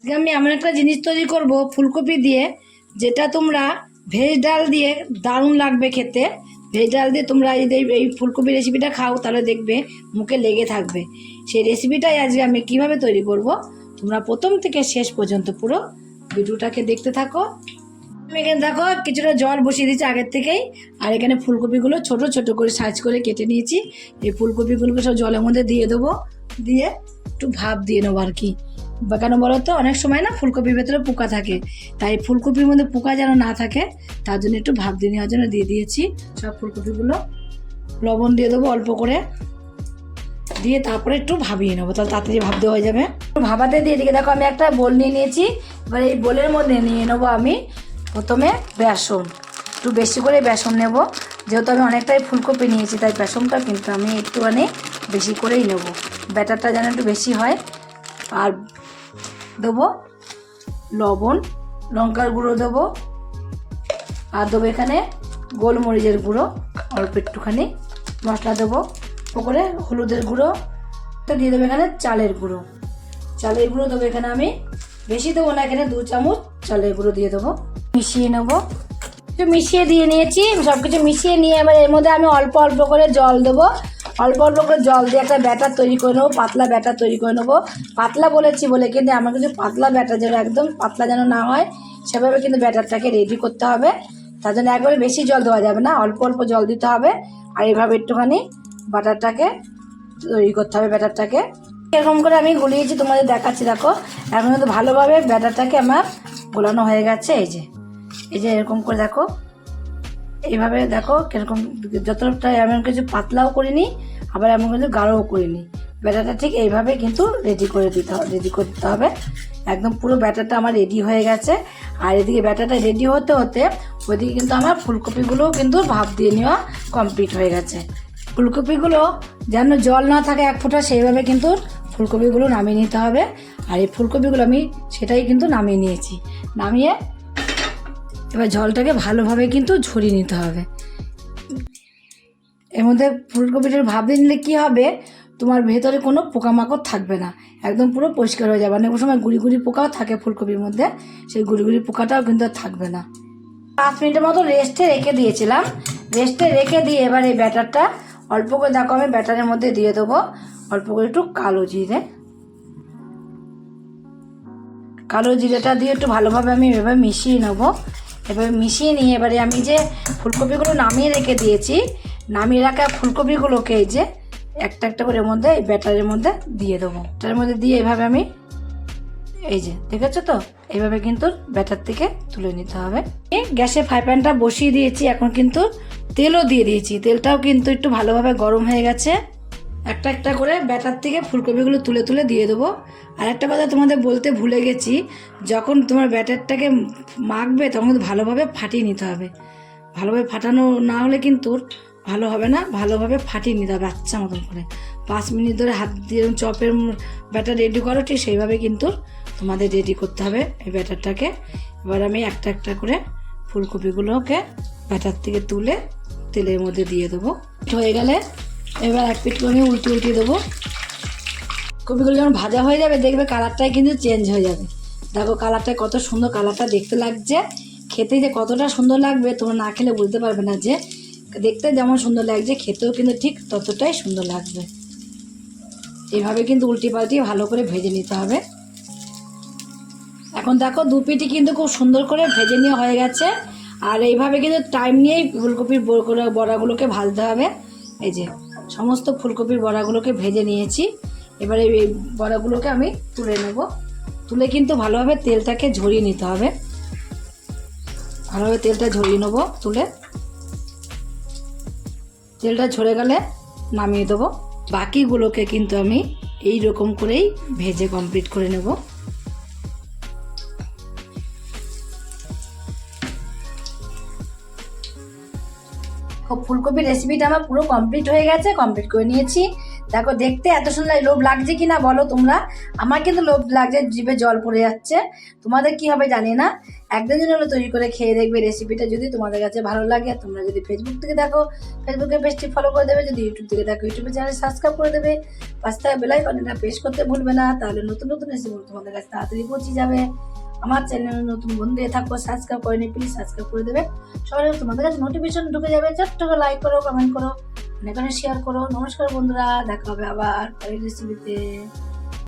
আজকে আমি এমন একটা জিনিস তৈরি করব ফুলকপি দিয়ে, যেটা তোমরা ভেজ ডাল দিয়ে দারুণ লাগবে খেতে। ভেজ ডাল দিয়ে তোমরা যদি এই ফুলকপি রেসিপিটা খাও তাহলে দেখবে মুখে লেগে থাকবে। সেই রেসিপিটাই আজকে আমি কিভাবে তৈরি করব, তোমরা প্রথম থেকে শেষ পর্যন্ত পুরো ভিডিওটাকে দেখতে থাকো। আমি এখানে দেখো কিছুটা জল বসিয়ে দিয়েছি আগের থেকেই, আর এখানে ফুলকপিগুলো ছোট ছোট করে সাইজ করে কেটে নিয়েছি। এই ফুলকপিগুলোকে সব জলের মধ্যে দিয়ে দেবো, দিয়ে একটু ভাপ দিয়ে নেবো আর কি। বা কেন বলো তো, অনেক সময় না ফুলকপির ভেতরে পোকা থাকে, তাই ফুলকপির মধ্যে পোকা যেন না থাকে তার জন্য একটু ভাপ দিয়ে নেওয়ার জন্য দিয়ে দিয়েছি সব ফুলকপিগুলো। লবণ দিয়ে দেবো অল্প করে, দিয়ে তারপরে একটু ভাবিয়ে নেবো, তাহলে তাড়াতাড়ি ভাবতে হয়ে যাবে। ভাবাতে দিয়ে দিকে দেখো আমি একটা বোল নিয়ে নিয়েছি। এবার এই বোলের মধ্যে নিয়ে নেবো আমি প্রথমে বেসন, একটু বেশি করে বেসন নেব, যেহেতু আমি অনেকটাই ফুলকপি নিয়েছি তাই বেসনটা কিন্তু আমি একটুখানি বেশি করেই নেব, ব্যাটারটা যেন একটু বেশি হয়। আর দেবো লবণ, লঙ্কার গুঁড়ো দেবো, আর দেবো এখানে গোলমরিচের গুঁড়ো অল্প একটুখানি, মশলা দেবো করে হলুদের গুঁড়ো দিয়ে দেবো, এখানে চালের গুঁড়ো দেবো এখানে আমি বেশি দেবো না, এখানে 2 চামচ চালের গুঁড়ো দিয়ে দেবো, মিশিয়ে নেবো। একটু মিশিয়ে দিয়ে নিয়েছি, সব কিছু মিশিয়ে নিয়ে এবার এর মধ্যে আমি অল্প অল্প করে জল দেবো, অল্প অল্প করে জল দিয়ে একটা ব্যাটার তৈরি করে নেবো, পাতলা ব্যাটার তৈরি করে নেবো। পাতলা বলেছি বলে কিন্তু আমার কিছু পাতলা ব্যাটার যেন একদম পাতলা যেন না হয় সেভাবে কিন্তু ব্যাটারটাকে রেডি করতে হবে। তার জন্য একবারে বেশি জল দেওয়া যাবে না, অল্প অল্প জল দিতে হবে। আর এইভাবে একটুখানি বাটারটাকে তৈরি করতে হবে, ব্যাটারটাকে এরকম করে আমি গুলিয়েছি, তোমাদের দেখাচ্ছি। দেখো এখন কিন্তু ভালোভাবে ব্যাটারটাকে আমার গোলানো হয়ে গেছে। এই যে এরকম করে দেখো, এইভাবে দেখো কিরকম, যতটা এমন কিছু পাতলাও করিনি আবার এমন কিছু গাঢ়ও করিনি। ব্যাটারটা ঠিক এইভাবে কিন্তু রেডি করতে হবে। একদম পুরো ব্যাটারটা আমার রেডি হয়ে গেছে। আর এদিকে ব্যাটারটা রেডি হতে হতে ওইদিকে কিন্তু আমার ফুলকপিগুলোও কিন্তু ভাপ দিয়ে নেওয়া কমপ্লিট হয়ে গেছে। ফুলকপিগুলো যেন জল না থাকে এক ফোঁটা, সেইভাবে কিন্তু ফুলকপিগুলো নামিয়ে নিতে হবে। আর এই ফুলকপিগুলো আমি সেটাই কিন্তু নামিয়ে নিয়েছি। নামিয়ে এবার জলটাকে ভালোভাবে কিন্তু ঝরিয়ে নিতে হবে। এর মধ্যে ফুলকপিটার ভাপ দিয়ে নিলে কী হবে, তোমার ভেতরে কোনো পোকামাকড় থাকবে না, একদম পুরো পরিষ্কার হয়ে যাবে। অনেক সময় গুড়ি গুড়ি পোকাও থাকে ফুলকপির মধ্যে, সেই গুড়ি গুড়ি পোকাটাও কিন্তু আর থাকবে না। 5 মিনিটের মতো রেস্টে রেখে দিয়েছিলাম। রেস্টে রেখে দিয়ে এবার এই ব্যাটারটা অল্প করে দেখো আমি ব্যাটারের মধ্যে দিয়ে দেবো অল্প করে একটু কালো জিরেটা দিয়ে একটু ভালোভাবে আমি এভাবে মিশিয়ে নেবো। এভাবে মিশিয়ে নিয়ে এবারে আমি যে ফুলকপিগুলো নামিয়ে রেখে দিয়েছি, নামিয়ে রাখা ফুলকপিগুলোকে এই যে একটা একটা করে মধ্যে এই ব্যাটারের মধ্যে দিয়ে দেবো। ব্যাটারের মধ্যে দিয়ে এভাবে আমি এই যে দেখেছো তো, এইভাবে কিন্তু ব্যাটার থেকে তুলে নিতে হবে। গ্যাসে ফ্রাই প্যানটা বসিয়ে দিয়েছি, এখন কিন্তু তেলও দিয়ে দিয়েছি, তেলটাও কিন্তু একটু ভালোভাবে গরম হয়ে গেছে। একটা একটা করে ব্যাটার থেকে ফুলকপিগুলো তুলে তুলে দিয়ে দেবো। আর একটা কথা তোমাদের বলতে ভুলে গেছি, যখন তোমার ব্যাটারটাকে মাখবে তখন কিন্তু ভালোভাবে ফাটিয়ে নিতে হবে। ভালোভাবে ফাটানো না হলে কিন্তু ভালো হবে না, ভালোভাবে ফাটিয়ে নিতে হবে আচ্ছা মতন করে। 5 মিনিট ধরে হাত দিয়ে চপের ব্যাটার রেডি করো, ঠিক সেইভাবে কিন্তু তোমাদের রেডি করতে হবে এই ব্যাটারটাকে। এবার আমি একটা একটা করে ফুলকপিগুলোকে ব্যাটার থেকে তুলে তেলের মধ্যে দিয়ে দেবো। হয়ে গেলে এবার এক পিঠ করে উল্টিয়ে দেবো। কপিগুলো যখন ভাজা হয়ে যাবে দেখবে কালারটাই কিন্তু চেঞ্জ হয়ে যাবে। দেখো কালারটা কত সুন্দর, কালারটা দেখতে লাগছে, খেতে যে কতটা সুন্দর লাগবে তোমরা না খেলে বুঝতে পারবে না। যে দেখতে যেমন সুন্দর লাগছে খেতেও কিন্তু ঠিক ততটাই সুন্দর লাগবে। এইভাবে কিন্তু উল্টি পাল্টিয়ে ভালো করে ভেজে নিতে হবে। এখন দেখো 2 পিঠই কিন্তু খুব সুন্দর করে ভেজে নেওয়া হয়ে গেছে। আর এইভাবে কিন্তু টাইম নিয়েই ফুলকপির বড়াগুলোকে ভাজতে হবে। এই যে সমস্ত ফুলকপির বড়াগুলোকে ভেজে নিয়েছি। এবারে এই বড়াগুলোকে আমি তুলে নেব। তুলে কিন্তু ভালোভাবে তেলটাকে ঝরিয়ে নিতে হবে, ভালোভাবে তেলটা ঝরিয়ে নেব। তুলে তেলটা ঝরে গেলে নামিয়ে দেবো। বাকিগুলোকে কিন্তু আমি এই রকম করেই ভেজে কমপ্লিট করে নেব। ফুলকপির রেসিপিটা আমার পুরো কমপ্লিট হয়ে গেছে, কমপ্লিট করে নিয়েছি। দেখো দেখতে এত সুন্দর লোভ লাগছে কি না বলো তোমরা? আমার কিন্তু লোভ লাগছে, জিভে জল পড়ে যাচ্ছে। তোমাদের কি হবে জানি না। একদিন হলো তৈরি করে খেয়ে দেখবে রেসিপিটা। যদি তোমাদের কাছে ভালো লাগে, তোমরা যদি ফেসবুক থেকে দেখো ফেসবুকে পেজটি ফলো করে দেবে, যদি ইউটিউব থেকে দেখো ইউটিউবে চ্যানেল সাবস্ক্রাইব করে দেবে, পাশে বেল আইকনটা প্রেস করতে ভুলবে না, তাহলে নতুন নতুন রেসিপি তোমাদের কাছে তাড়াতাড়ি পৌঁছে যাবে। আমার চ্যানেলে নতুন বন্ধু হয়ে থাকো, সাবস্ক্রাইব করে নি, প্লিজ সাবস্ক্রাইব করে দেবে। সবাই তোমাদের কাছে নোটিফিকেশন ঢুকে যাবে। ছোট্ট করে লাইক করো, কমেন্ট করো, অনেক শেয়ার করো। নমস্কার বন্ধুরা, দেখা হবে আবার পরের রেসিপিতে।